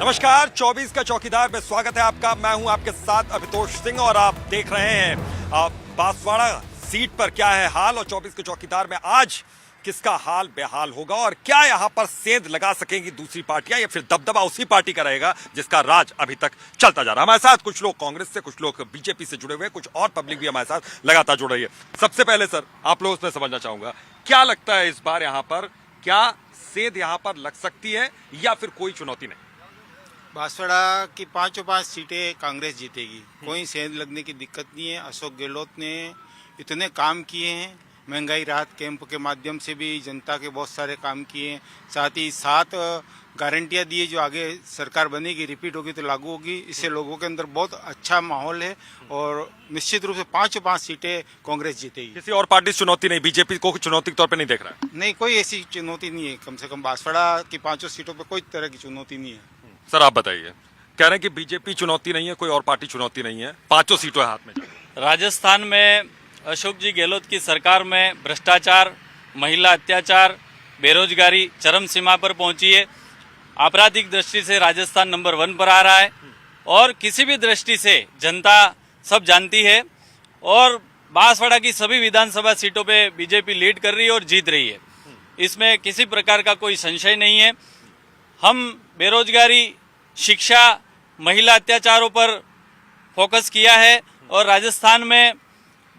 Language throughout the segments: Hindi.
नमस्कार, 24 का चौकीदार में स्वागत है आपका। मैं हूं आपके साथ अभितोष सिंह और आप देख रहे हैं बांसवाड़ा सीट पर क्या है हाल, और 24 के चौकीदार में आज किसका हाल बेहाल होगा और क्या यहां पर सेंध लगा सकेंगी दूसरी पार्टियां या फिर दबदबा उसी पार्टी का रहेगा जिसका राज अभी तक चलता जा रहा है। हमारे साथ कुछ लोग कांग्रेस से, कुछ लोग बीजेपी से जुड़े हुए, कुछ और पब्लिक भी हमारे साथ लगातार जुड़ रही है। सबसे पहले सर, आप लोगों से समझना चाहूंगा, क्या लगता है इस बार यहां पर क्या सेंध यहां पर लग सकती है या फिर कोई चुनौती नहीं? बांसवाड़ा की पांचों पांच सीटें कांग्रेस जीतेगी, कोई सेंध लगने की दिक्कत नहीं है। अशोक गहलोत ने इतने काम किए हैं, महंगाई राहत कैंप के माध्यम से भी जनता के बहुत सारे काम किए हैं। साथ ही 7 गारंटियां दी है जो आगे सरकार बनेगी, रिपीट होगी तो लागू होगी। इससे लोगों के अंदर बहुत अच्छा माहौल है और निश्चित रूप से पांचों पांच सीटें कांग्रेस जीतेगी। किसी और पार्टी चुनौती नहीं, बीजेपी को चुनौती के तौर पे नहीं देख रहा है? नहीं, कोई ऐसी चुनौती नहीं है। कम से कम बांसवाड़ा की पांचों सीटों पर कोई तरह की चुनौती नहीं है। सर आप बताइए, कह रहे हैं कि बीजेपी चुनौती नहीं है, कोई और पार्टी चुनौती नहीं है, पांचों सीटों हाथ में। राजस्थान में अशोक जी गहलोत की सरकार में भ्रष्टाचार, महिला अत्याचार, बेरोजगारी चरम सीमा पर पहुंची है। आपराधिक दृष्टि से राजस्थान नंबर 1 पर आ रहा है और किसी भी दृष्टि से जनता सब जानती है। और बांसवाड़ा की सभी विधानसभा सीटों पे बीजेपी लीड कर रही है और जीत रही है, इसमें किसी प्रकार का कोई संशय नहीं है। हम बेरोजगारी, शिक्षा, महिला अत्याचारों पर फोकस किया है और राजस्थान में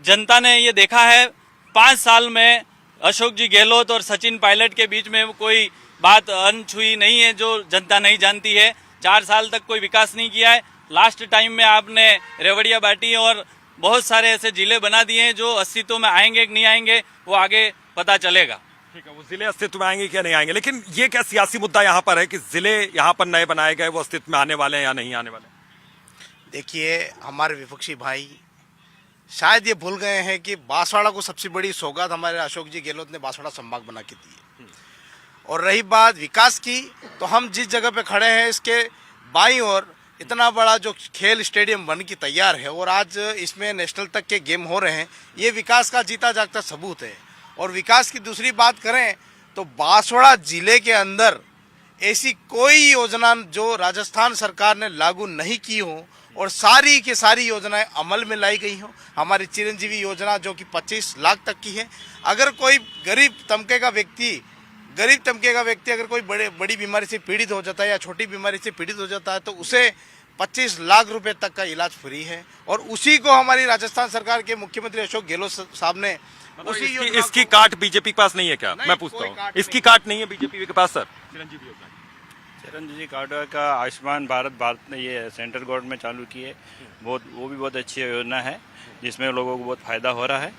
जनता ने ये देखा है 5 साल में अशोक जी गहलोत और सचिन पायलट के बीच में कोई बात अनछुई नहीं है जो जनता नहीं जानती है। 4 साल तक कोई विकास नहीं किया है। लास्ट टाइम में आपने रेवड़िया बांटी और बहुत सारे ऐसे जिले बना दिए हैं जो अस्तित्व में आएंगे कि नहीं आएंगे वो आगे पता चलेगा। ठीक है, वो जिले अस्तित्व में आएंगे क्या नहीं आएंगे, लेकिन ये क्या सियासी मुद्दा यहाँ पर है कि जिले यहाँ पर नए बनाए गए वो अस्तित्व में आने वाले हैं या नहीं आने वाले? देखिए, हमारे विपक्षी भाई शायद ये भूल गए हैं कि बांसवाड़ा को सबसे बड़ी सौगात हमारे अशोक जी गहलोत ने बांसवाड़ा संभाग बना के दी है। और रही बात विकास की, तो हम जिस जगह पे खड़े हैं इसके बाईं ओर इतना बड़ा जो खेल स्टेडियम बन के तैयार है और आज इसमें नेशनल तक के गेम हो रहे हैं, ये विकास का जीता जागता सबूत है। और विकास की दूसरी बात करें तो बांसवाड़ा जिले के अंदर ऐसी कोई योजना जो राजस्थान सरकार ने लागू नहीं की हो और सारी की सारी योजनाएं अमल में लाई गई हो। हमारी चिरंजीवी योजना जो कि 25 लाख तक की है, अगर कोई गरीब तबके का व्यक्ति अगर कोई बड़ी बीमारी से पीड़ित हो जाता है या छोटी बीमारी से पीड़ित हो जाता है तो उसे 25 लाख रुपए तक का इलाज फ्री है। और उसी को हमारी राजस्थान सरकार के मुख्यमंत्री अशोक गहलोत साहब ने इसकी काट बीजेपी के पास नहीं है क्या? मैं पूछता हूँ, इसकी काट नहीं है बीजेपी के पास सर? चिरंजीवी कार्ड का आयुष्मान भारत ने ये सेंट्रल गवर्नमेंट में चालू की है, वो भी बहुत अच्छी योजना है जिसमें लोगों को बहुत फ़ायदा हो रहा है।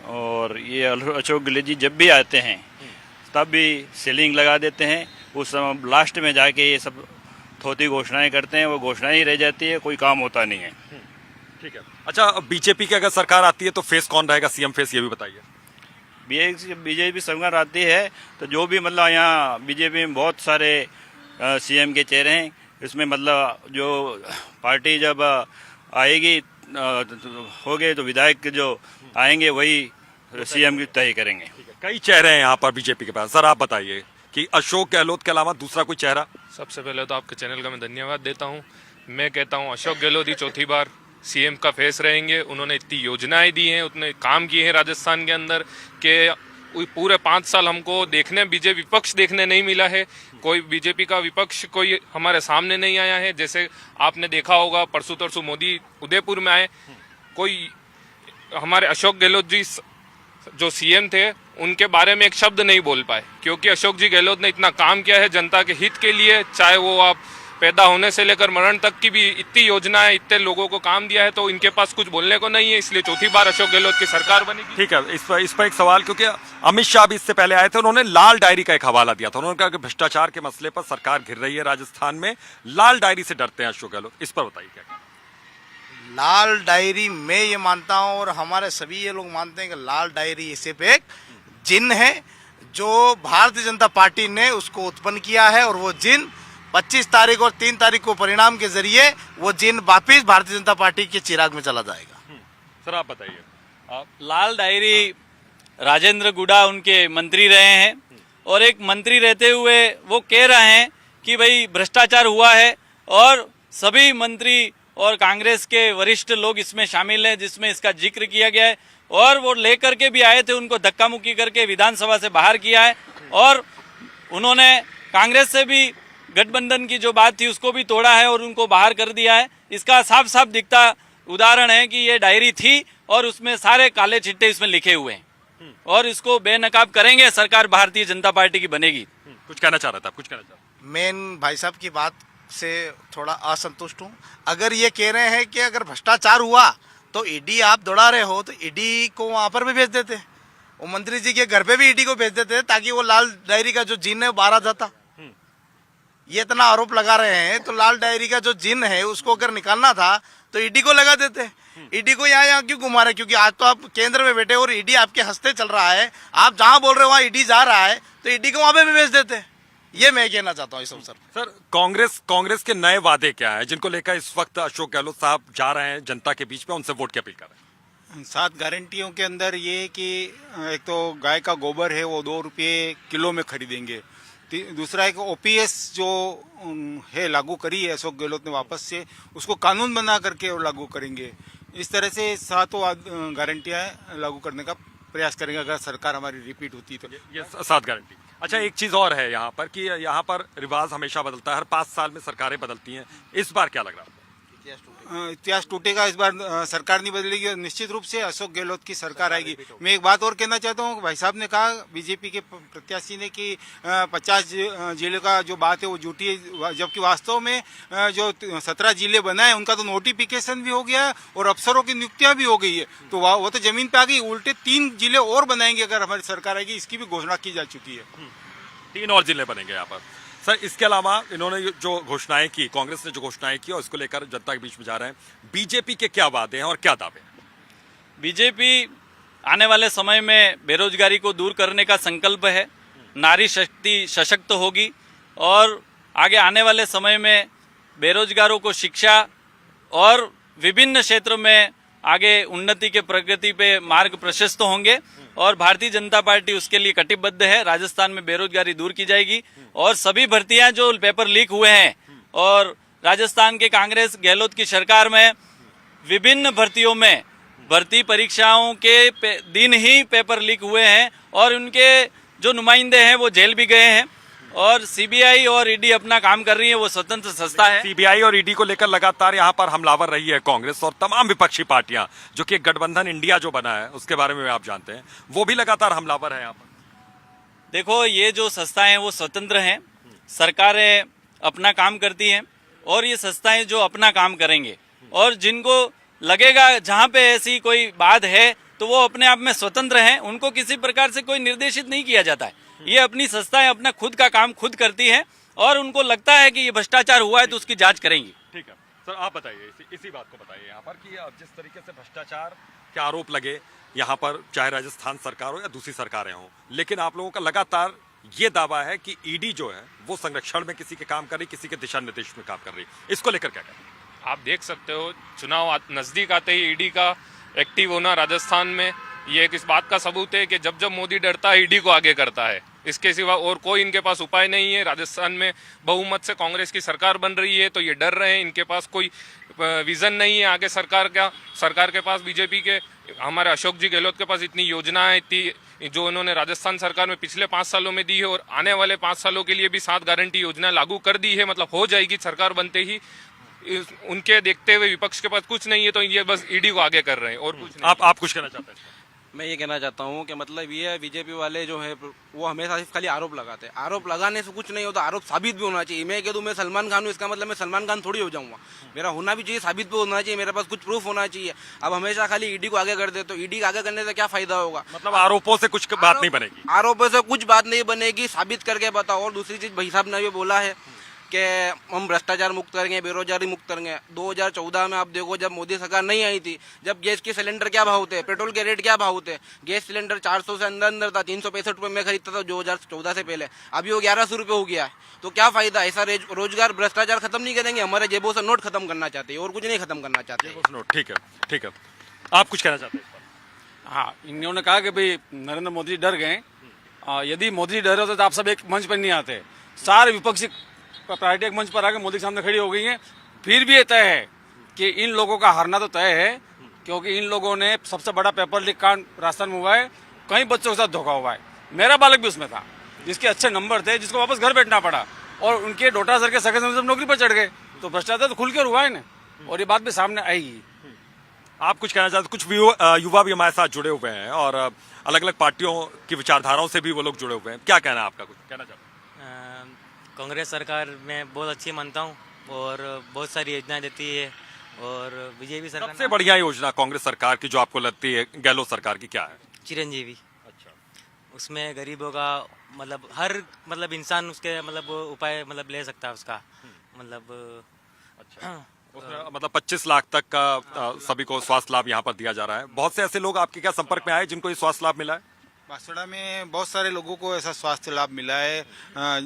और ये अशोक गहलोत जी जब भी आते हैं तब भी सीलिंग लगा देते हैं, उस समय लास्ट में जाके ये सब थोती घोषणाएं करते हैं, वो घोषणाएं ही रह जाती है, कोई काम होता नहीं है। ठीक है, अच्छा बीजेपी की अगर सरकार आती है तो फेस कौन रहेगा, सीएम फेस, ये भी बताइए। बीजेपी सरकार आती है तो जो भी मतलब यहाँ बीजेपी में बहुत सारे सीएम के चेहरे हैं, इसमें मतलब जो पार्टी जब आएगी हो गए तो विधायक जो आएंगे वही सीएम की तय करेंगे। कई चेहरे हैं यहाँ पर बीजेपी के पास, सर आप बताइए कि अशोक गहलोत के अलावा दूसरा कोई चेहरा? सबसे पहले तो आपके चैनल का मैं धन्यवाद देता हूँ। मैं कहता हूँ अशोक गहलोत ही चौथी बार सीएम का फेस रहेंगे। उन्होंने इतनी योजनाएं दी हैं, उतने काम किए हैं राजस्थान के अंदर कि पूरे 5 साल हमको बीजेपी विपक्ष देखने नहीं मिला है। कोई बीजेपी का विपक्ष कोई हमारे सामने नहीं आया है। जैसे आपने देखा होगा परसों तरसों मोदी उदयपुर में आए, कोई हमारे अशोक गहलोत जी जो सीएम थे उनके बारे में एक शब्द नहीं बोल पाए, क्योंकि अशोक जी गहलोत ने इतना काम किया है जनता के हित के लिए। चाहे वो आप पैदा होने से लेकर मरण तक की भी इतनी योजनाएं, इतने लोगों को काम दिया है, तो इनके पास कुछ बोलने को नहीं है, इसलिए चौथी बार अशोक गहलोत की सरकार बनेगी। ठीक है, इस पर एक सवाल, क्योंकि अमित शाह भी इससे पहले आए थे, उन्होंने लाल डायरी का एक हवाला दिया था। उन्होंने कहा कि भ्रष्टाचार के मसले पर सरकार घिर रही है राजस्थान में, लाल डायरी से डरते हैं अशोक गहलोत, इस पर बताइए क्या? लाल डायरी मैं ये मानता हूँ और हमारे सभी ये लोग मानते हैं कि लाल डायरी सिर्फ एक जिन है जो भारतीय जनता पार्टी ने उसको उत्पन्न किया है, और वो जिन 25 तारीख और 3 तारीख को परिणाम के जरिए वो जिन वापिस भारतीय जनता पार्टी के चिराग में चला जाएगा। सर आप बताइए। लाल डायरी राजेंद्र गुड़ा उनके मंत्री रहे हैं और एक मंत्री रहते हुए वो कह रहे हैं कि भाई भ्रष्टाचार हुआ है और सभी मंत्री और कांग्रेस के वरिष्ठ लोग इसमें शामिल हैं, जिसमें इसका जिक्र किया गया है। और वो लेकर के भी आए थे, उनको धक्का मुक्की करके विधानसभा से बाहर किया है और उन्होंने कांग्रेस से भी गठबंधन की जो बात थी उसको भी तोड़ा है और उनको बाहर कर दिया है। इसका साफ साफ दिखता उदाहरण है कि ये डायरी थी और उसमें सारे काले चिट्टे इसमें लिखे हुए हैं और इसको बेनकाब करेंगे। सरकार भारतीय जनता पार्टी की बनेगी। कुछ कहना चाह रहा था, कुछ कहना चाह रहा था। मैं भाई साहब की बात से थोड़ा असंतुष्ट हूँ। अगर ये कह रहे हैं कि अगर भ्रष्टाचार हुआ तो ईडी आप दौड़ा रहे हो तो ईडी को वहाँ पर भी भेज देते, वो मंत्री जी के घर पे भी ईडी को भेज देते ताकि वो लाल डायरी का जो जिन है वो बाहर आ जाता। ये इतना आरोप लगा रहे हैं तो लाल डायरी का जो जिन है उसको अगर निकालना था तो ईडी को लगा देते। ईडी को यहाँ क्यों घुमा रहे? क्योंकि आज तो आप केंद्र में बैठे और ईडी आपके हस्ते चल रहा है, आप जहाँ बोल रहे हो वहाँ ईडी जा रहा है तो ईडी को वहाँ पे भी भेज देते। ये मैं कहना चाहता हूँ इस अवसर पर। सर, कांग्रेस के नए वादे क्या है जिनको लेकर इस वक्त अशोक गहलोत साहब जा रहे हैं जनता के बीच में, उनसे वोट की अपील कर रहे हैं? 7 गारंटियों के अंदर ये है कि एक तो गाय का गोबर है वो 2 रुपये किलो में खरीदेंगे। दूसरा एक ओपीएस जो है लागू करी है अशोक गहलोत ने वापस से, उसको कानून बना करके वो लागू करेंगे। इस तरह से 7 गारंटियां लागू करने का प्रयास करेंगे अगर सरकार हमारी रिपीट होती तो। ये 7 गारंटी। अच्छा, एक चीज और है यहाँ पर कि यहाँ पर रिवाज हमेशा बदलता है, हर 5 साल में सरकारें बदलती हैं। इस बार क्या लग रहा है? इतिहास टूटेगा। इस बार सरकार नहीं बदलेगी, निश्चित रूप से अशोक गहलोत की सरकार आएगी। मैं एक बात और कहना चाहता हूँ, भाई साहब ने कहा बीजेपी के प्रत्याशी ने कि 50 जिले का जो बात है वो झूठी है, जबकि वास्तव में जो 17 जिले बनाए उनका तो नोटिफिकेशन भी हो गया है और अफसरों की नियुक्तियां भी हो गई है, तो वो तो जमीन पे आ गई। उल्टे 3 जिले और बनाएंगे अगर हमारी सरकार आएगी, इसकी भी घोषणा की जा चुकी है। 3 और जिले बनेंगे यहाँ पर। सर, इसके अलावा इन्होंने जो घोषणाएं की, कांग्रेस ने जो घोषणाएं की और इसको लेकर जनता के बीच में जा रहे हैं, बीजेपी के क्या वादे हैं और क्या दावे हैं? बीजेपी आने वाले समय में बेरोजगारी को दूर करने का संकल्प है, नारी शक्ति सशक्त होगी और आगे आने वाले समय में बेरोजगारों को शिक्षा और विभिन्न क्षेत्रों में आगे उन्नति के प्रगति पे मार्ग प्रशस्त होंगे और भारतीय जनता पार्टी उसके लिए कटिबद्ध है। राजस्थान में बेरोजगारी दूर की जाएगी और सभी भर्तियां जो पेपर लीक हुए हैं, और राजस्थान के कांग्रेस गहलोत की सरकार में विभिन्न भर्तियों में भर्ती परीक्षाओं के दिन ही पेपर लीक हुए हैं और उनके जो नुमाइंदे हैं वो जेल भी गए हैं और सीबीआई और ईडी अपना काम कर रही है, वो स्वतंत्र संस्था है। सीबीआई और ईडी को लेकर लगातार यहाँ पर हमलावर रही है कांग्रेस और तमाम विपक्षी पार्टियां, जो कि गठबंधन इंडिया जो बना है उसके बारे में आप जानते हैं, वो भी लगातार हमलावर है यहाँ पर। देखो, ये जो संस्थाएं हैं वो स्वतंत्र हैं, सरकारें अपना काम करती हैं और ये संस्थाएं जो अपना काम करेंगे और जिनको लगेगा जहाँ पे ऐसी कोई बात है तो वो अपने आप में स्वतंत्र हैं, उनको किसी प्रकार से कोई निर्देशित नहीं किया जाता है। ये अपनी संस्थाएं अपना खुद का काम खुद करती हैं और उनको लगता है कि ये भ्रष्टाचार हुआ है तो उसकी जांच करेंगी। ठीक है सर, आप बताइए इसी बात को बताइए यहाँ पर कि जिस तरीके से भ्रष्टाचार के आरोप लगे यहाँ पर, चाहे राजस्थान सरकार हो या दूसरी सरकारें हों, लेकिन आप लोगों का लगातार ये दावा है कि ईडी जो है वो संरक्षण में किसी के काम कर रही, किसी के दिशा निर्देश में काम कर रही। इसको लेकर क्या करें? आप देख सकते हो, चुनाव नजदीक आते ही ईडी का एक्टिव होना राजस्थान में ये एक इस बात का सबूत है कि जब जब मोदी डरता है ईडी को आगे करता है, इसके सिवा और कोई इनके पास उपाय नहीं है। राजस्थान में बहुमत से कांग्रेस की सरकार बन रही है तो ये डर रहे हैं, इनके पास कोई विजन नहीं है आगे सरकार का। सरकार के पास, बीजेपी के, हमारे अशोक जी गहलोत के पास इतनी योजनाएं थी जो उन्होंने राजस्थान सरकार में पिछले 5 सालों में दी है और आने वाले 5 सालों के लिए भी 7 गारंटी योजना लागू कर दी है, मतलब हो जाएगी सरकार बनते ही। उनके देखते हुए विपक्ष के पास कुछ नहीं है तो ये बस ईडी को आगे कर रहे हैं और कुछ नहीं। आप कुछ कहना चाहते हैं? मैं ये कहना चाहता हूँ कि मतलब ये बीजेपी वाले जो है वो हमेशा सिर्फ खाली आरोप लगाते हैं। आरोप लगाने से कुछ नहीं होता, आरोप साबित भी होना चाहिए। मैं कह दूँ मैं सलमान खान हूँ, इसका मतलब मैं सलमान खान थोड़ी हो जाऊंगा। मेरा होना भी चाहिए, साबित भी होना चाहिए, मेरे पास कुछ प्रूफ होना चाहिए। अब हमेशा खाली ईडी को आगे कर दे तो ईडी को आगे करने से क्या फायदा होगा? मतलब आरोपों से कुछ बात नहीं बनेगी, आरोपों से कुछ बात नहीं बनेगी, साबित करके बताओ। और दूसरी चीज भाई साहब ने भी बोला है कि हम भ्रष्टाचार मुक्त करेंगे, बेरोजगारी मुक्त करेंगे। 2014 में आप देखो जब मोदी सरकार नहीं आई थी, जब गैस के सिलेंडर क्या भाव थे, पेट्रोल के रेट क्या भाव थे, गैस सिलेंडर 400 से अंदर था, 365 रुपये में खरीदता था 2014 से पहले, अभी वो 1100 रुपये हो गया है। तो क्या फायदा? ऐसा रोजगार भ्रष्टाचार खत्म नहीं करेंगे, हमारे जेबों से नोट खत्म करना चाहते हैं और कुछ नहीं खत्म करना चाहते। ठीक है, ठीक है, आप कुछ कहना चाहते हैं? हाँ, इन्होंने कहा कि भाई नरेंद्र मोदी डर गए। यदि मोदी डर होते तो आप सब एक मंच पर नहीं आते। सारे विपक्षी पार्टी एक मंच पर आकर मोदी के सामने खड़ी हो गई हैं। फिर भी ये तय है कि इन लोगों का हारना तो तय है, क्योंकि इन लोगों ने सबसे बड़ा पेपर लीक कांड राजस्थान में हुआ है। कई बच्चों के साथ धोखा हुआ है। मेरा बालक भी उसमें था, जिसके अच्छे नंबर थे, जिसको वापस घर बैठना पड़ा, और उनके डोटा सर के सगे सब नौकरी पर चढ़ गए। तो भ्रष्टाचार तो खुल कर हुआ है ना, और ये बात भी सामने आएगी। आप कुछ कहना चाहते? कुछ युवा भी हमारे साथ जुड़े हुए हैं और अलग अलग पार्टियों की विचारधाराओं से भी वो लोग जुड़े हुए हैं। क्या कहना है आपका? कुछ कहना चाहते? कांग्रेस सरकार में बहुत अच्छी मानता हूँ और बहुत सारी योजनाएं देती है, और बीजेपी सरकार सबसे बढ़िया योजना कांग्रेस सरकार की जो आपको लगती है गहलोत सरकार की क्या है? चिरंजीवी। अच्छा, उसमें गरीबों का मतलब हर मतलब इंसान उसके मतलब उपाय मतलब ले सकता है उसका मतलब। अच्छा, उसमें मतलब 25 लाख तक का सभी को स्वास्थ्य लाभ यहाँ पर दिया जा रहा है। बहुत से ऐसे लोग आपके क्या संपर्क में आए जिनको ये स्वास्थ्य लाभ मिला है? बांसवाड़ा में बहुत सारे लोगों को ऐसा स्वास्थ्य लाभ मिला है।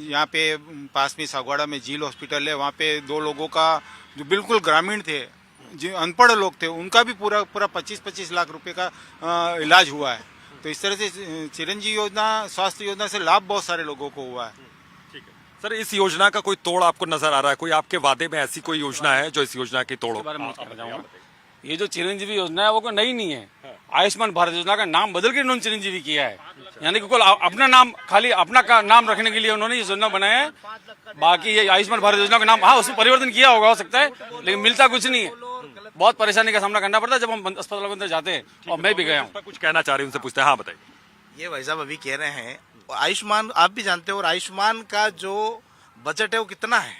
यहाँ पे पास में सागवाड़ा में झील हॉस्पिटल है, वहाँ पे 2 लोगों का जो बिल्कुल ग्रामीण थे, जो अनपढ़ लोग थे, उनका भी पूरा 25-25 लाख रुपए का इलाज हुआ है। तो इस तरह से चिरंजीवी योजना, स्वास्थ्य योजना से लाभ बहुत सारे लोगों को हुआ है। ठीक है सर, इस योजना का कोई तोड़ आपको नजर आ रहा है? कोई आपके वादे में ऐसी कोई योजना है जो इस योजना की तोड़ हो? ये जो चिरंजीवी योजना है वो कोई नई नहीं है। आयुष्मान भारत योजना का नाम बदल के उन्होंने चिरंजीवी किया है, यानी कि केवल अपना नाम, खाली अपना का नाम रखने के लिए उन्होंने ये योजना बनाया है। बाकी ये आयुष्मान भारत योजना का नाम, हाँ, उसमें परिवर्तन किया होगा, हो सकता है, लेकिन मिलता कुछ नहीं है। बहुत परेशानी का सामना करना पड़ता है जब हम अस्पतालों के अंदर जाते हैं, और मैं भी गया हूँ। कुछ कहना चाह रहे हैं, उनसे पूछते हैं। हाँ बताइए। ये भाई साहब अभी कह रहे हैं आयुष्मान, आप भी जानते हो, और आयुष्मान का जो बजट है वो कितना है?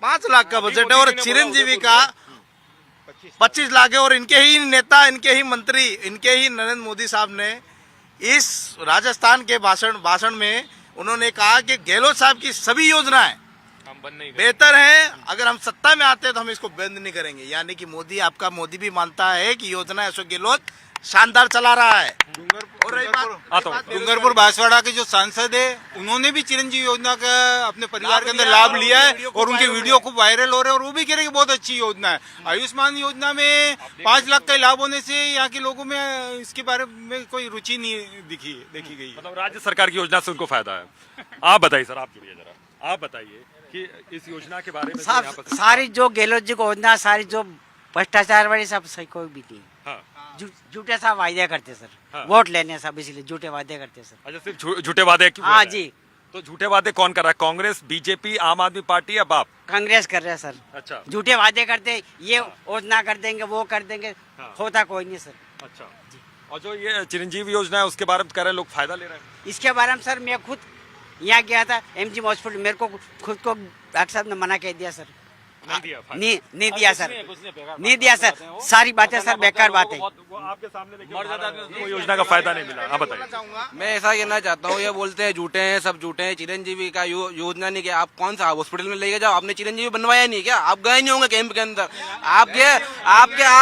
5 लाख का बजट है, और चिरंजीवी का 25 लाख है। और इनके ही नेता, इनके ही मंत्री, इनके ही नरेंद्र मोदी साहब ने इस राजस्थान के भाषण में उन्होंने कहा कि गहलोत साहब की सभी योजनाएं बेहतर हैं, अगर हम सत्ता में आते हैं तो हम इसको बंद नहीं करेंगे। यानी कि मोदी भी मानता है कि योजना अशोक गहलोत शानदार चला रहा है। और रही बात डूंगरपुर बांसवाड़ा के जो सांसद है, उन्होंने भी चिरंजीवी योजना का अपने परिवार के अंदर लाभ लिया है, और उनके वीडियो खूब वायरल हो रहे हैं, और वो भी कह रहे हैं कि बहुत अच्छी योजना है। आयुष्मान योजना में 5 लाख का लाभ होने से यहाँ के लोगों में इसके बारे में कोई रुचि नहीं देखी गई। मतलब राज्य सरकार की योजना से उनको फायदा है। आप बताइए सर, आप जुड़िए जरा, आप बताइए कि इस योजना के बारे में। सारी जो गहलोत जी को योजना, सारी जो भ्रष्टाचार वाली, सब सही कोई भी नहीं। हाँ। झूठे सा वायदे करते सर। हाँ। वोट लेने सब, इसलिए झूठे वादे करते सर। अच्छा, सिर्फ झूठे वादे क्यों? हाँ जी। तो झूठे वादे कौन कर रहा है? कांग्रेस, बीजेपी, आम आदमी पार्टी या बाप? कांग्रेस कर रहे हैं सर। अच्छा, झूठे वादे करते, ये योजना कर देंगे, वो कर देंगे, होता कोई नहीं सर। अच्छा। और जो ये चिरंजीवी योजना है उसके बारे में कह रहे हैं लोग फायदा ले रहे हैं। इसके बारे में सर मैं खुद यहाँ गया था MG हॉस्पिटल, मेरे को खुद को डॉक्टर साहब ने मना कह दिया सर। नहीं दिया सर, नहीं दिया सर। सारी बातें सर बेकार बात है। आपके सामने योजना का फायदा नहीं मिला। आप बताइए। मैं ऐसा कहना चाहता हूँ, ये बोलते हैं झूठे हैं, सब झूठे हैं। चिरंजीवी का योजना नहीं क्या? आप कौन सा हॉस्पिटल में लेके जाओ, आपने चिरंजीवी बनवाया नहीं क्या? आप गए नहीं होंगे कैंप के अंदर?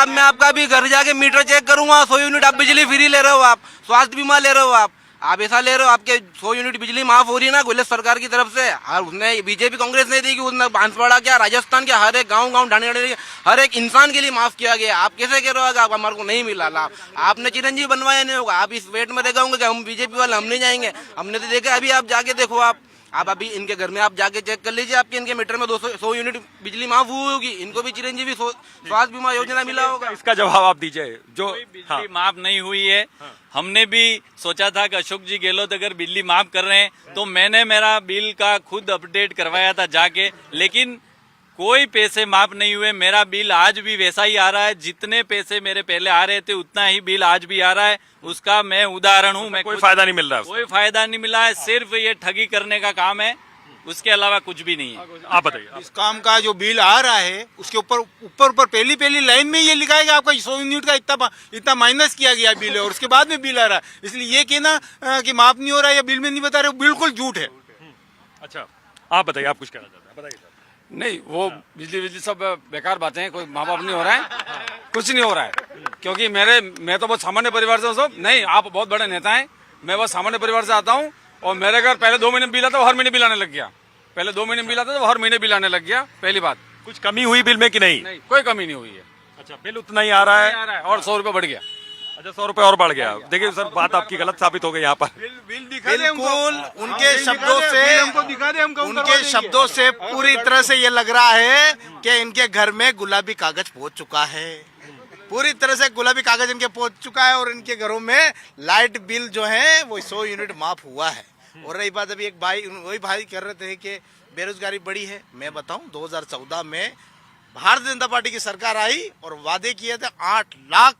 मैं आपका भी घर जाके मीटर चेक करूंगा, 100 यूनिट आप बिजली फ्री ले रहे हो, आप स्वास्थ्य बीमा ले रहे हो, आप ऐसा ले रहे हो, आपके 100 यूनिट बिजली माफ हो रही है ना गहलोत सरकार की तरफ से। और उसने बीजेपी कांग्रेस ने दी कि उसने बांसवाड़ा क्या, राजस्थान के हर एक गांव ढाणी हर एक इंसान के लिए माफ किया गया। आप कैसे कह रहे हो आप हमारे को नहीं मिला लाभ? आपने चिरंजीवी बनवाया नहीं होगा, आप इस वेट में रह गए कि हम बीजेपी वाले हम नहीं जाएंगे। हमने तो देखा, अभी आप जाके देखो, आप अभी इनके घर में आप जाके चेक कर लीजिए, आपके इनके मीटर में 100 यूनिट बिजली माफ हुई होगी। इनको भी चिरंजीवी स्वास्थ्य बीमा योजना मिला होगा। इसका जवाब आप दीजिए। जो बिजली माफ नहीं हुई है, हमने भी सोचा था कि अशोक जी गहलोत अगर बिजली माफ कर रहे हैं, तो मैंने मेरा बिल का खुद अपडेट करवाया था जाके, लेकिन कोई पैसे माफ नहीं हुए। मेरा बिल आज भी वैसा ही आ रहा है, जितने पैसे मेरे पहले आ रहे थे उतना ही बिल आज भी आ रहा है। उसका मैं उदाहरण हूँ। मैं कोई फायदा नहीं मिल रहा है, कोई फायदा नहीं मिला है, सिर्फ ये ठगी करने का काम है, उसके अलावा कुछ भी नहीं है। आप बताइए। इस काम का जो बिल आ रहा है उसके ऊपर पहली लाइन में ये लिखा है कि आपका 100 यूनिट का इतना माइनस किया गया बिल है, और उसके बाद में बिल आ रहा है। इसलिए ये कहना कि माफ नहीं हो रहा है या बिल में नहीं बता रहे, बिल्कुल झूठ है। अच्छा, आप बताइए, आप कुछ कहना चाहते हैं? बताइए। नहीं, वो बिजली सब बेकार बातें हैं। कोई माँ बाप नहीं हो रहा है, कुछ नहीं हो रहा है, क्योंकि मैं तो बहुत सामान्य परिवार से हूँ। सब नहीं, आप बहुत बड़े नेता हैं, मैं बहुत सामान्य परिवार से आता हूँ। और मेरे घर पहले 2 महीने बिल आता, वो हर महीने बिल आने लग गया। पहले 2 महीने बिल आता था, वो हर महीने बिल आने लग गया। पहली बात, कुछ कमी हुई बिल में कि नहीं? नहीं, कोई कमी नहीं हुई है। अच्छा, बिल उतना ही आ रहा है और 100 रुपये बढ़ गया। अच्छा, 100 रुपए और बढ़ गया। देखिए सर, बात आपकी गलत साबित हो गई यहाँ पर। बिल्कुल उनके शब्दों से पूरी तरह से ये लग रहा है कि इनके घर में गुलाबी कागज पहुंच चुका है। पूरी तरह से गुलाबी कागज इनके पहुंच चुका है और इनके घरों में लाइट बिल जो है वो 100 यूनिट माफ हुआ है। और रही बात, अभी एक भाई, वही भाई कर रहे थे कि बेरोजगारी बढ़ी है। मैं बताऊं, 2014 में भारतीय जनता पार्टी की सरकार आई और वादे किए थे 8 लाख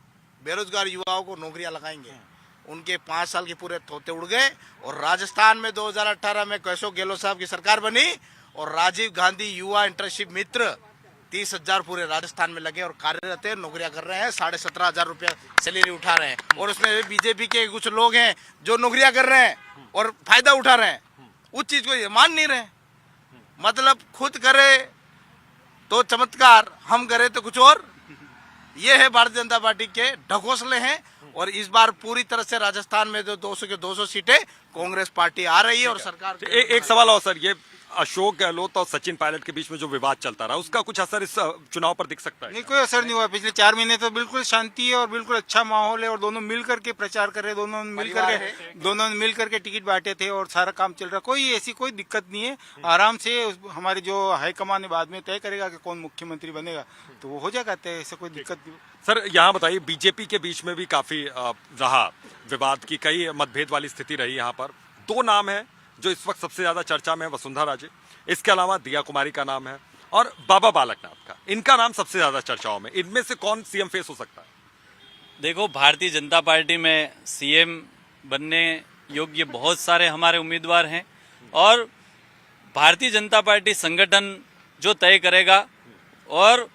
बेरोजगार युवाओं को नौकरियां लगाएंगे। उनके 5 साल के पूरे तोते उड़ गए। और राजस्थान में 2018 में अशोक गहलोत साहब की सरकार बनी और राजीव गांधी युवा इंटर्नशिप मित्र 30,000 पूरे राजस्थान में लगे और कार्यरत है, नौकरियां कर रहे हैं, 17,500 रुपया सैलरी उठा रहे हैं। और उसमें बीजेपी के कुछ लोग हैं जो नौकरियां कर रहे हैं और फायदा उठा रहे हैं, उस चीज को ये मान नहीं रहे। मतलब खुद करे तो चमत्कार, हम करे तो कुछ और। ये है भारतीय जनता पार्टी के ढकोसले हैं। और इस बार पूरी तरह से राजस्थान में जो 200 के 200 सीटें कांग्रेस पार्टी आ रही है। और सरकार एक सवाल और सर, ये अशोक गहलोत और सचिन पायलट के बीच में जो विवाद चलता रहा, उसका कुछ असर इस चुनाव पर दिख सकता है? नहीं, कोई असर नहीं हुआ। पिछले 4 महीने तो बिल्कुल शांति है और बिल्कुल अच्छा माहौल है और दोनों मिल करके प्रचार कर रहे, दोनों मिल करके टिकट बांटे थे और सारा काम चल रहा। कोई ऐसी कोई दिक्कत नहीं है। आराम से हमारे जो हाईकमान है बाद में तय करेगा कि कौन मुख्यमंत्री बनेगा, तो वो हो जाएगा तय, ऐसे कोई दिक्कत नहीं। सर यहाँ बताइए, बीजेपी के बीच में भी काफी रहा विवाद की, कई मतभेद वाली स्थिति रही। यहाँ पर 2 नाम है जो इस वक्त सबसे ज्यादा चर्चा में है, वसुंधरा राजे, इसके अलावा दिया कुमारी का नाम है और बाबा बालकनाथ का, इनका नाम सबसे ज्यादा चर्चाओं में। इनमें से कौन सीएम फेस हो सकता है? देखो, भारतीय जनता पार्टी में सीएम बनने योग्य बहुत सारे हमारे उम्मीदवार हैं और भारतीय जनता पार्टी संगठन जो तय करेगा और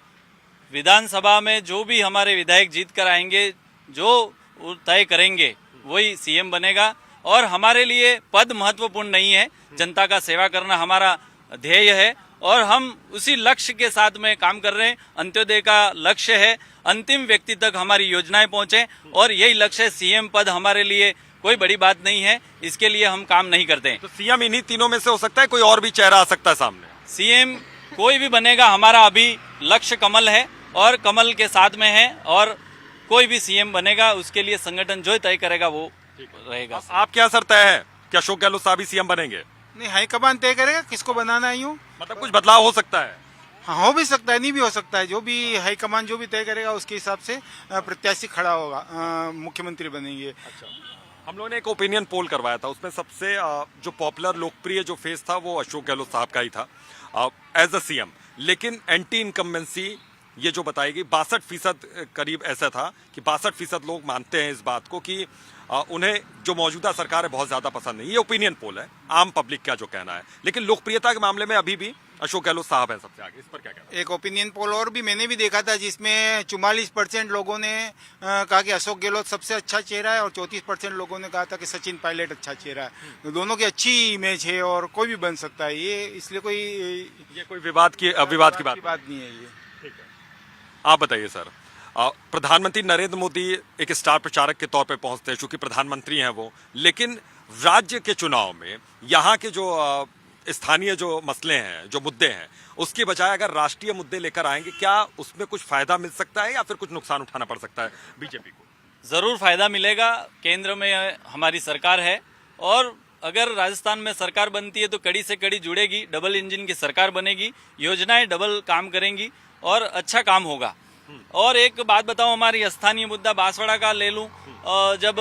विधानसभा में जो भी हमारे विधायक जीत कर आएंगे, जो तय करेंगे वही सीएम बनेगा। और हमारे लिए पद महत्वपूर्ण नहीं है, जनता का सेवा करना हमारा ध्येय है और हम उसी लक्ष्य के साथ में काम कर रहे हैं। अंत्योदय का लक्ष्य है, अंतिम व्यक्ति तक हमारी योजनाएं पहुंचे और यही लक्ष्य है। सीएम पद हमारे लिए कोई बड़ी बात नहीं है, इसके लिए हम काम नहीं करते हैं। तो सीएम इन्हीं तीनों में से हो सकता है, कोई और भी चेहरा आ सकता है सामने? सीएम कोई भी बनेगा, हमारा अभी लक्ष्य कमल है और कमल के साथ में है और कोई भी सीएम बनेगा उसके लिए संगठन जो तय करेगा वो रहेगा। आप क्या सर तय है कि अशोक गहलोत साहब ही सीएम बनेंगे? नहीं, हाईकमान तय करेगा किसको बनाना है। यूँ मतलब कुछ बदलाव हो सकता है? हाँ, हो भी सकता है, नहीं भी हो सकता है। जो भी हाईकमान जो भी तय करेगा उसके हिसाब से प्रत्याशी खड़ा होगा, मुख्यमंत्री बनेंगे। अच्छा, हम लोगों ने एक ओपिनियन पोल करवाया था, उसमें सबसे जो पॉपुलर लोकप्रिय जो फेस था वो अशोक गहलोत साहब का ही था एज अ सीएम। लेकिन एंटी इनकम्बेंसी ये जो बताएगी 62% करीब ऐसा था कि 62% लोग मानते हैं इस बात को कि उन्हें जो मौजूदा सरकार है बहुत ज्यादा पसंद नहीं। ये ओपिनियन पोल है, आम पब्लिक का जो कहना है। लेकिन लोकप्रियता के मामले में अभी भी अशोक गहलोत साहब हैं सबसे आगे। इस पर क्या कहना है? एक ओपिनियन पोल और भी मैंने भी देखा था जिसमें 44% लोगों ने कहा कि अशोक गहलोत सबसे अच्छा चेहरा है और 34% लोगों ने कहा था कि सचिन पायलट अच्छा चेहरा है। तो दोनों की अच्छी इमेज है और कोई भी बन सकता है, ये इसलिए कोई विवाद की बात नहीं है ये। आप बताइए सर, प्रधानमंत्री नरेंद्र मोदी एक स्टार प्रचारक के तौर पे पहुंचते हैं, चूंकि प्रधानमंत्री हैं वो, लेकिन राज्य के चुनाव में यहाँ के जो स्थानीय जो मसले हैं, जो मुद्दे हैं, उसकी बजाय अगर राष्ट्रीय मुद्दे लेकर आएंगे, क्या उसमें कुछ फायदा मिल सकता है या फिर कुछ नुकसान उठाना पड़ सकता है बीजेपी को? जरूर फायदा मिलेगा। केंद्र में हमारी सरकार है और अगर राजस्थान में सरकार बनती है तो कड़ी से कड़ी जुड़ेगी, डबल इंजन की सरकार बनेगी, योजनाएं डबल काम करेंगी और अच्छा काम होगा। और एक बात बताऊं, हमारी स्थानीय मुद्दा बांसवाड़ा का ले लूं, जब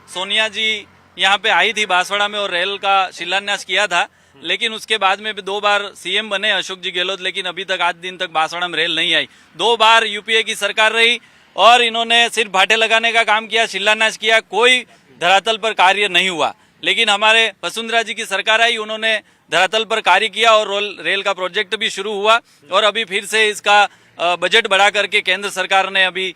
सोनिया जी यहाँ पे आई थी बांसवाड़ा में और रेल का शिलान्यास किया था, लेकिन उसके बाद में भी 2 बार सीएम बने अशोक जी गहलोत, लेकिन अभी तक आज दिन तक बांसवाड़ा में रेल नहीं आई। 2 बार यूपीए की सरकार रही और इन्होंने सिर्फ भाटे लगाने का काम किया, शिलान्यास किया, कोई धरातल पर कार्य नहीं हुआ। लेकिन हमारे वसुंधरा जी की सरकार आई, उन्होंने धरातल पर कार्य किया और रेल का प्रोजेक्ट भी शुरू हुआ और अभी फिर से इसका बजट बढ़ा करके केंद्र सरकार ने अभी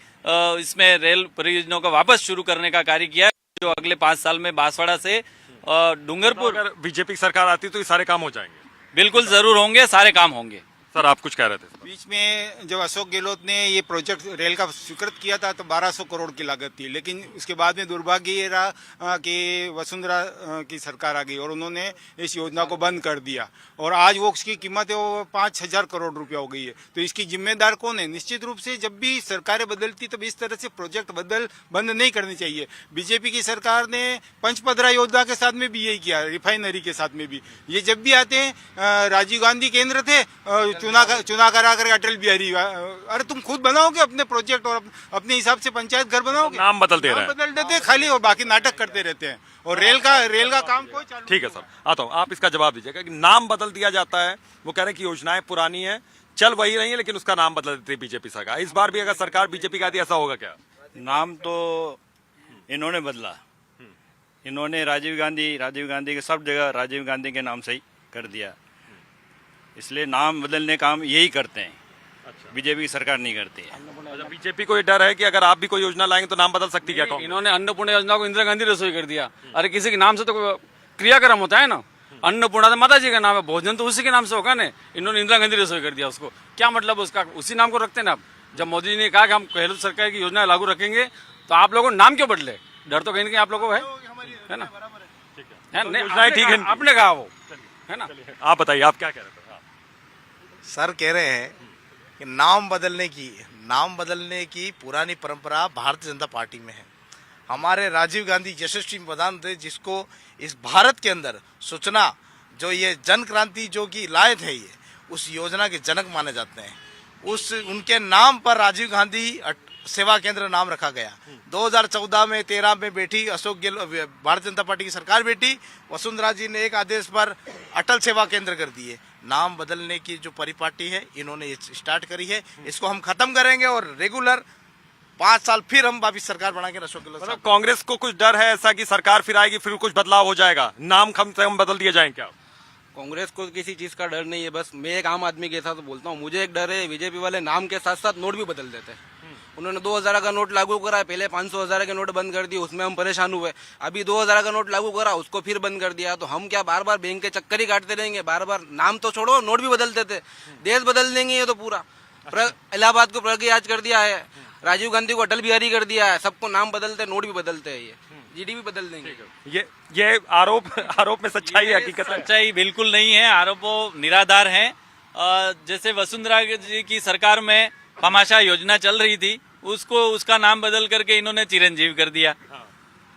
इसमें रेल परियोजनाओं का वापस शुरू करने का कार्य किया, जो अगले 5 साल में बांसवाड़ा से डूंगरपुर। अगर बीजेपी सरकार आती तो ये सारे काम हो जाएंगे? बिल्कुल जरूर होंगे, सारे काम होंगे। सर आप कुछ कह रहे थे बीच में जब अशोक गहलोत ने ये प्रोजेक्ट रेल का स्वीकृत किया था तो 1200 करोड़ की लागत थी, लेकिन उसके बाद में दुर्भाग्य ये रहा कि वसुंधरा की सरकार आ गई और उन्होंने इस योजना को बंद कर दिया और आज वो उसकी कीमत है वो 5000 करोड़ रुपया हो गई है। तो इसकी जिम्मेदार कौन है? निश्चित रूप से जब भी सरकारें बदलती तब इस तरह से प्रोजेक्ट बंद नहीं करनी चाहिए। बीजेपी की सरकार ने पंचपदरा योजना के साथ में भी यही किया, रिफाइनरी के साथ में भी। ये जब भी आते हैं, राजीव गांधी केंद्र थे, चुनाव करा कर अटल बिहारी, अरे तुम खुद बनाओगे अपने प्रोजेक्ट और अपने हिसाब से पंचायत घर बनाओगे, नाम बदल दे रहे हैं। बदल देते खाली और बाकी नाटक करते रहते हैं और रेल का काम कोई चालू ठीक है सर, आता हूँ, आप इसका जवाब दीजिएगा कि नाम बदल दिया जाता है। वो कह रहे हैं कि योजनाएं पुरानी है, चल वही रही है, लेकिन उसका नाम बदल देती है बीजेपी सरकार। इस बार भी अगर सरकार बीजेपी का आती ऐसा होगा क्या? नाम तो इन्होंने बदला, इन्होंने राजीव गांधी के सब जगह राजीव गांधी के नाम से ही कर दिया, इसलिए नाम बदलने का काम यही करते हैं। बीजेपी की सरकार नहीं करती है। बीजेपी को ये डर है कि अगर आप भी कोई योजना लाएंगे तो नाम बदल सकती है क्या? इन्होंने अन्नपूर्णा योजना को इंदिरा गांधी रसोई कर दिया। अरे किसी के नाम से तो क्रियाक्रम होता है ना, अन्नपूर्णा तो माता जी का नाम है, भोजन तो उसी के नाम से होगा ना। इन्होंने इंदिरा गांधी रसोई कर दिया, उसको क्या मतलब उसका? उसी नाम को रखते ना। आप जब मोदी जी ने कहा कि हम गहलोत सरकार की योजना लागू रखेंगे तो आप लोगों नाम क्यों बदले? डर तो कहीं ना कहीं आप लोगों को है ना? योजनाएं ठीक है, आपने कहा वो है ना। आप बताइए, आप क्या कह रहे थे? सर कह रहे हैं कि नाम बदलने की पुरानी परंपरा भारतीय जनता पार्टी में है। हमारे राजीव गांधी यशस्वी प्रधान थे, जिसको इस भारत के अंदर सूचना जो ये जन क्रांति जो कि लाए थे, ये उस योजना के जनक माने जाते हैं। उनके नाम पर राजीव गांधी सेवा केंद्र नाम रखा गया। 2014 में 13 में बैठी अशोक गहलोत भारतीय जनता पार्टी की सरकार बैठी, वसुंधरा जी ने एक आदेश पर अटल सेवा केंद्र कर दिए। नाम बदलने की जो परिपाटी है इन्होंने ये स्टार्ट करी है, इसको हम खत्म करेंगे और रेगुलर 5 साल फिर हम वापिस सरकार बनाएंगे अशोक गहलोत साहब। कांग्रेस को कुछ डर है ऐसा कि सरकार फिर आएगी, फिर कुछ बदलाव हो जाएगा, नाम कम से कम बदल दिए जाएंगे क्या? कांग्रेस को किसी चीज का डर नहीं है। बस मैं एक आम आदमी के साथ बोलता हूँ, मुझे एक डर है, बीजेपी वाले नाम के साथ साथ नोट भी बदल देते हैं। उन्होंने 2000 का नोट लागू करा, पहले 500,000 के नोट बंद कर दिए, उसमें हम परेशान हुए। अभी 2000 का नोट लागू करा, उसको फिर बंद कर दिया। तो हम क्या बार बार बैंक के चक्कर ही काटते रहेंगे? बार बार नाम तो छोड़ो, नोट भी बदल देते, देश बदल देंगे ये तो पूरा। इलाहाबाद को प्रगति आज कर दिया है, राजीव गांधी को अटल बिहारी कर दिया है, सबको नाम बदलते, नोट भी बदलते हैं, ये जीडीपी बदल देंगे। ये आरोप में सच्चाई है? हकीकत सच्चाई बिल्कुल नहीं है, आरोप निराधार है। जैसे वसुंधरा जी की सरकार में तमाशा योजना चल रही थी, उसका नाम बदल करके इन्होंने चिरंजीव कर दिया।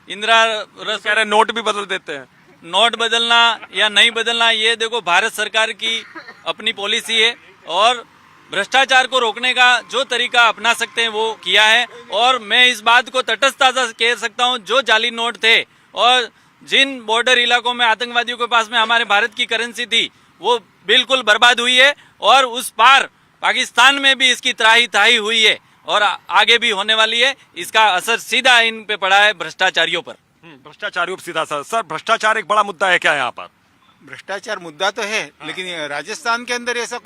इंदिरा रस कह रहे नोट भी बदल देते हैं। नोट बदलना या नहीं बदलना ये देखो भारत सरकार की अपनी पॉलिसी है और भ्रष्टाचार को रोकने का जो तरीका अपना सकते हैं वो किया है। और मैं इस बात को तटस्थता से कह सकता हूं, जो जाली नोट थे और जिन बॉर्डर इलाकों में आतंकवादियों के पास में हमारे भारत की करेंसी थी वो बिल्कुल बर्बाद हुई है और उस पार पाकिस्तान में भी इसकी त्राही त्राही हुई है और आगे भी होने वाली है। इसका असर सीधा इन पे पड़ा है भ्रष्टाचारियों पर। भ्रष्टाचारियों पर सीधा असर। सर भ्रष्टाचार एक बड़ा मुद्दा है क्या यहाँ पर? भ्रष्टाचार मुद्दा तो है, लेकिन राजस्थान के अंदर ऐसा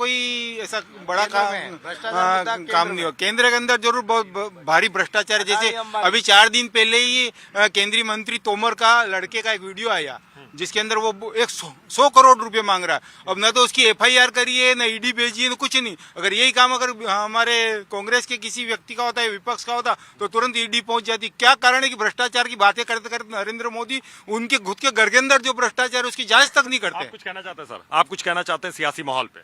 बड़ा काम नहीं हो। केंद्र के अंदर जरूर बहुत भारी भ्रष्टाचार है। जैसे अभी 4 दिन पहले ही केंद्रीय मंत्री तोमर का लड़के का एक वीडियो आया जिसके अंदर वो 100 करोड़ रुपए मांग रहा है। अब न तो उसकी FIR करी है, न ईडी भेजी है, न कुछ नहीं। अगर यही काम अगर हमारे कांग्रेस के किसी व्यक्ति का होता है, विपक्ष का होता, तो तुरंत ईडी पहुंच जाती। क्या कारण है कि भ्रष्टाचार की बातें करते करते नरेंद्र मोदी उनके खुद के घर के अंदर जो भ्रष्टाचार है उसकी जांच तक नहीं करते। आप कुछ कहना चाहते हैं सर? आप कुछ कहना चाहते हैं सियासी माहौल पे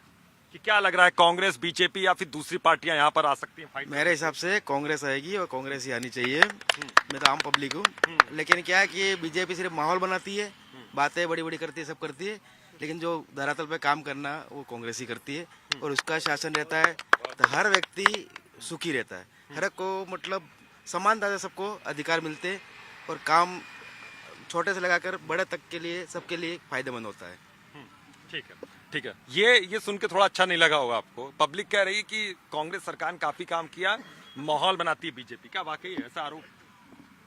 कि क्या लग रहा है, कांग्रेस, बीजेपी या फिर दूसरी पार्टियां यहाँ पर आ सकती हैं? मेरे हिसाब से कांग्रेस आएगी और कांग्रेस ही आनी चाहिए। मैं तो आम पब्लिक हूँ, लेकिन क्या है कि बीजेपी सिर्फ माहौल बनाती है, बातें बड़ी बड़ी करती है, सब करती है, लेकिन जो धरातल पे काम करना वो कांग्रेस ही करती है। और उसका शासन रहता है तो हर व्यक्ति सुखी रहता है, हर एक को मतलब समानता से सबको अधिकार मिलते हैं और काम छोटे से लगाकर बड़े तक के लिए सबके लिए फायदेमंद होता है। ठीक है, ठीक है। ये सुन के थोड़ा अच्छा नहीं लगा होगा आपको? पब्लिक कह रही है कि कांग्रेस सरकार ने काफी काम किया, माहौल बनाती है बीजेपी। क्या वाकई है ऐसा आरोप?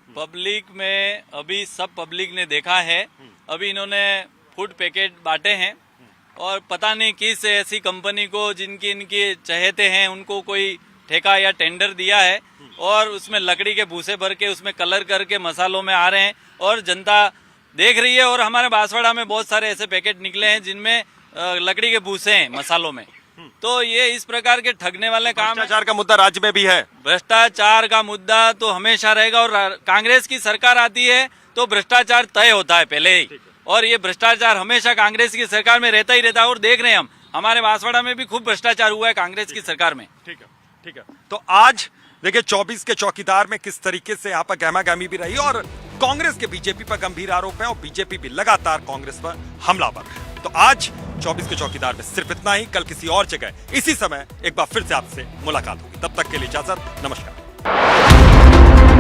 पब्लिक में अभी सब पब्लिक ने देखा है, अभी इन्होंने फूड पैकेट बांटे हैं और पता नहीं किस ऐसी कंपनी को जिनकी इनके चहेते हैं उनको कोई ठेका या टेंडर दिया है और उसमें लकड़ी के भूसे भर के उसमें कलर करके मसालों में आ रहे हैं और जनता देख रही है। और हमारे बांसवाड़ा में बहुत सारे ऐसे पैकेट निकले हैं जिनमें लकड़ी के भूसे हैं मसालों में, तो ये इस प्रकार के ठगने वाले काम है। भ्रष्टाचार का मुद्दा राज्य में भी है। भ्रष्टाचार का मुद्दा तो हमेशा रहेगा, और कांग्रेस की सरकार आती है तो भ्रष्टाचार तय होता है पहले ही, और ये भ्रष्टाचार हमेशा कांग्रेस की सरकार में रहता ही रहता है। और देख रहे हैं हम, हमारे बांसवाड़ा में भी खूब भ्रष्टाचार हुआ है कांग्रेस की सरकार में। ठीक है, ठीक है। तो आज देखिए 24 के चौकीदार में किस तरीके से यहाँ पर गहमागहमी भी रही, और कांग्रेस के बीजेपी पर गंभीर आरोप है, और बीजेपी भी लगातार कांग्रेस पर हमलावर है। तो आज 24 के चौकीदार में सिर्फ इतना ही। कल किसी और जगह इसी समय एक बार फिर से आपसे मुलाकात होगी। तब तक के लिए इजाजत, नमस्कार।